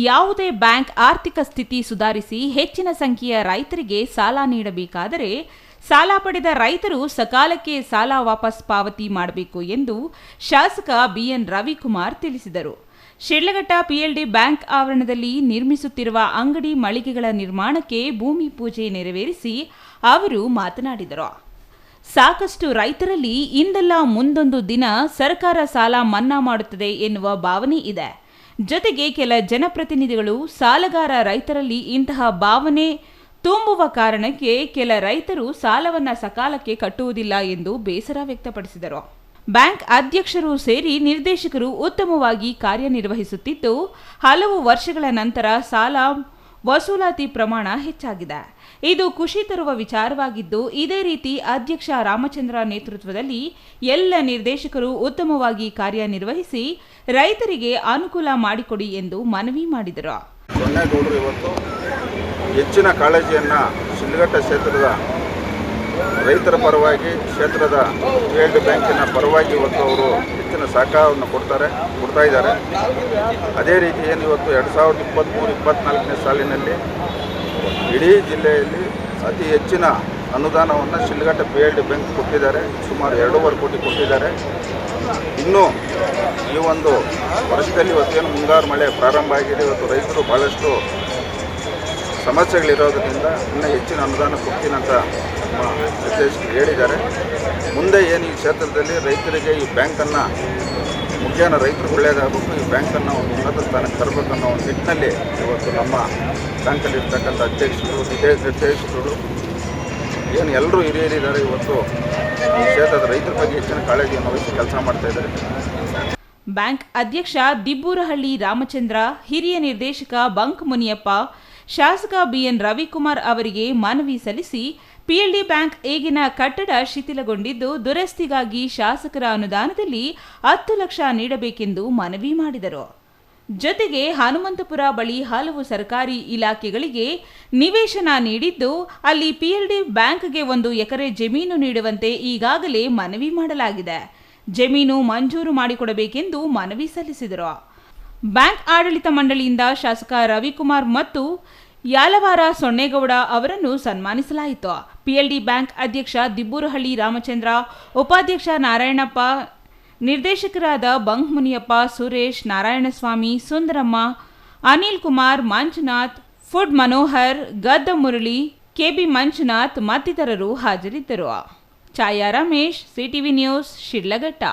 ಯಾವುದೇ ಬ್ಯಾಂಕ್ ಆರ್ಥಿಕ ಸ್ಥಿತಿ ಸುಧಾರಿಸಿ ಹೆಚ್ಚಿನ ಸಂಖ್ಯೆಯ ರೈತರಿಗೆ ಸಾಲ ನೀಡಬೇಕಾದರೆ ಸಾಲ ಪಡೆದ ರೈತರು ಸಕಾಲಕ್ಕೆ ಸಾಲ ವಾಪಸ್ ಪಾವತಿ ಮಾಡಬೇಕು ಎಂದು ಶಾಸಕ ಬಿಎನ್ ರವಿಕುಮಾರ್ ತಿಳಿಸಿದರು. ಶಿಡ್ಲಘಟ್ಟ ಪಿಎಲ್ಡಿ ಬ್ಯಾಂಕ್ ಆವರಣದಲ್ಲಿ ನಿರ್ಮಿಸುತ್ತಿರುವ ಅಂಗಡಿ ಮಳಿಗೆಗಳ ನಿರ್ಮಾಣಕ್ಕೆ ಭೂಮಿ ಪೂಜೆ ನೆರವೇರಿಸಿ ಅವರು ಮಾತನಾಡಿದರು. ಸಾಕಷ್ಟು ರೈತರಲ್ಲಿ ಇಂದಲ್ಲ ಮುಂದೊಂದು ದಿನ ಸರ್ಕಾರ ಸಾಲ ಮನ್ನಾ ಮಾಡುತ್ತದೆ ಎನ್ನುವ ಭಾವನೆ ಇದೆ. ಜೊತೆಗೆ ಕೆಲ ಜನಪ್ರತಿನಿಧಿಗಳು ಸಾಲಗಾರ ರೈತರಲ್ಲಿ ಇಂತಹ ಭಾವನೆ ತುಂಬುವ ಕಾರಣಕ್ಕೆ ಕೆಲ ರೈತರು ಸಾಲವನ್ನ ಸಕಾಲಕ್ಕೆ ಕಟ್ಟುವುದಿಲ್ಲ ಎಂದು ಬೇಸರ ವ್ಯಕ್ತಪಡಿಸಿದರು. ಬ್ಯಾಂಕ್ ಅಧ್ಯಕ್ಷರು ಸೇರಿ ನಿರ್ದೇಶಕರು ಉತ್ತಮವಾಗಿ ಕಾರ್ಯನಿರ್ವಹಿಸುತ್ತಿದ್ದು, ಹಲವು ವರ್ಷಗಳ ನಂತರ ಸಾಲ ವಸೂಲಾತಿ ಪ್ರಮಾಣ ಹೆಚ್ಚಾಗಿದೆ. ಇದು ಖುಷಿ ತರುವ ವಿಚಾರವಾಗಿದ್ದು, ಇದೇ ರೀತಿ ಅಧ್ಯಕ್ಷ ರಾಮಚಂದ್ರ ನೇತೃತ್ವದಲ್ಲಿ ಎಲ್ಲ ನಿರ್ದೇಶಕರು ಉತ್ತಮವಾಗಿ ಕಾರ್ಯನಿರ್ವಹಿಸಿ ರೈತರಿಗೆ ಅನುಕೂಲ ಮಾಡಿಕೊಡಿ ಎಂದು ಮನವಿ ಮಾಡಿದರು. ಸೊನ್ನೇಗೌಡರು ಇವತ್ತು ಹೆಚ್ಚಿನ ಕಾಳಜಿಯನ್ನು ಶಿಡ್ಲಘಟ್ಟ ಕ್ಷೇತ್ರದ ರೈತರ ಪರವಾಗಿ, ಕ್ಷೇತ್ರದ ಪಿಎಲ್ಡಿ ಬ್ಯಾಂಕಿನ ಪರವಾಗಿ ಇವತ್ತು ಅವರು ಹೆಚ್ಚಿನ ಸಹಕಾರವನ್ನು ಕೊಡ್ತಾ ಇದ್ದಾರೆ. ಅದೇ ರೀತಿ ಏನು ಇವತ್ತು 2023-24ನೇ ಸಾಲಿನಲ್ಲಿ ಇಡೀ ಜಿಲ್ಲೆಯಲ್ಲಿ ಅತಿ ಹೆಚ್ಚಿನ ಅನುದಾನವನ್ನು ಶಿಡ್ಲಘಟ್ಟ ಪಿಎಲ್ಡಿ ಬ್ಯಾಂಕ್ ಕೊಟ್ಟಿದ್ದಾರೆ. ಸುಮಾರು 2.5 ಕೋಟಿ ಕೊಟ್ಟಿದ್ದಾರೆ. ಇನ್ನೂ ಈ ಒಂದು ವರ್ಷದಲ್ಲಿ ಇವತ್ತೇನು ಮುಂಗಾರು ಮಳೆ ಪ್ರಾರಂಭ ಆಗಿದೆ, ಇವತ್ತು ರೈತರು ಭಾಳಷ್ಟು ಸಮಸ್ಯೆಗಳಿರೋದ್ರಿಂದ ಇನ್ನೂ ಹೆಚ್ಚಿನ ಅನುದಾನ ಕೊಡ್ತೀನಂತ ನಮ್ಮ ನಿರ್ದೇಶಕರು ಹೇಳಿದ್ದಾರೆ. ಮುಂದೆ ಏನು ಈ ಕ್ಷೇತ್ರದಲ್ಲಿ ರೈತರಿಗೆ ಈ ಬ್ಯಾಂಕನ್ನು ಮುಖ್ಯನ ರೈತರಿಗೆ ಒಳ್ಳೆಯದಾಗಬೇಕು, ಈ ಬ್ಯಾಂಕನ್ನು ಒಂದು ಉನ್ನತ ಸ್ಥಾನಕ್ಕೆ ತರಬೇಕನ್ನೋ ಒಂದು ನಿಟ್ಟಿನಲ್ಲಿ ಇವತ್ತು ನಮ್ಮ ಬ್ಯಾಂಕಲ್ಲಿರ್ತಕ್ಕಂಥ ಅಧ್ಯಕ್ಷರು, ನಿರ್ದೇಶಕರು ಏನು ಎಲ್ಲರೂ ಹಿರಿಯರಿದ್ದಾರೆ. ಇವತ್ತು ಈ ಕ್ಷೇತ್ರದ ರೈತರ ಬಗ್ಗೆ ಹೆಚ್ಚಿನ ಕಾಳಜಿಯನ್ನು ವಹಿಸಿ ಕೆಲಸ ಮಾಡ್ತಾ ಇದ್ದಾರೆ. ಬ್ಯಾಂಕ್ ಅಧ್ಯಕ್ಷ ದಿಬ್ಬೂರಹಳ್ಳಿ ರಾಮಚಂದ್ರ, ಹಿರಿಯ ನಿರ್ದೇಶಕ ಬಂಕ್ ಮುನಿಯಪ್ಪ, ಶಾಸಕ ಬಿಎನ್ ರವಿಕುಮಾರ್ ಅವರಿಗೆ ಮನವಿ ಸಲ್ಲಿಸಿ ಪಿಎಲ್ಡಿ ಬ್ಯಾಂಕ್ ಈಗಿನ ಕಟ್ಟಡ ಶಿಥಿಲಗೊಂಡಿದ್ದು, ದುರಸ್ತಿಗಾಗಿ ಶಾಸಕರ ಅನುದಾನದಲ್ಲಿ 10 ಲಕ್ಷ ನೀಡಬೇಕೆಂದು ಮನವಿ ಮಾಡಿದರು. ಜೊತೆಗೆ ಹನುಮಂತಪುರ ಬಳಿ ಹಲವು ಸರ್ಕಾರಿ ಇಲಾಖೆಗಳಿಗೆ ನಿವೇಶನ ನೀಡಿದ್ದು, ಅಲ್ಲಿ ಪಿಎಲ್ಡಿ ಬ್ಯಾಂಕ್ಗೆ 1 ಎಕರೆ ಜಮೀನು ನೀಡುವಂತೆ ಈಗಾಗಲೇ ಮನವಿ ಮಾಡಲಾಗಿದೆ. ಜಮೀನು ಮಂಜೂರು ಮಾಡಿಕೊಡಬೇಕೆಂದು ಮನವಿ ಸಲ್ಲಿಸಿದರು. ಬ್ಯಾಂಕ್ ಆಡಳಿತ ಮಂಡಳಿಯಿಂದ ಶಾಸಕ ರವಿಕುಮಾರ್ ಮತ್ತು ಯಾಲವಾರ ಸೊನ್ನೇಗೌಡ ಅವರನ್ನು ಸನ್ಮಾನಿಸಲಾಯಿತು. ಪಿಎಲ್ಡಿ ಬ್ಯಾಂಕ್ ಅಧ್ಯಕ್ಷ ದಿಬ್ಬೂರಹಳ್ಳಿ ರಾಮಚಂದ್ರ, ಉಪಾಧ್ಯಕ್ಷ ನಾರಾಯಣಪ್ಪ, ನಿರ್ದೇಶಕರಾದ ಬಂಕ್ ಮುನಿಯಪ್ಪ, ಸುರೇಶ್, ನಾರಾಯಣಸ್ವಾಮಿ, ಸುಂದರಮ್ಮ, ಅನಿಲ್ ಕುಮಾರ್, ಮಂಜುನಾಥ್, ಫುಡ್ ಮನೋಹರ್, ಗದ್ದ ಮುರಳಿ, ಕೆಬಿ ಮಂಜುನಾಥ್ ಮತ್ತಿತರರು ಹಾಜರಿದ್ದರು. ಛಾಯಾ ರಮೇಶ್, ಸಿಟಿವಿ ನ್ಯೂಸ್, ಶಿಡ್ಲಘಟ್ಟ.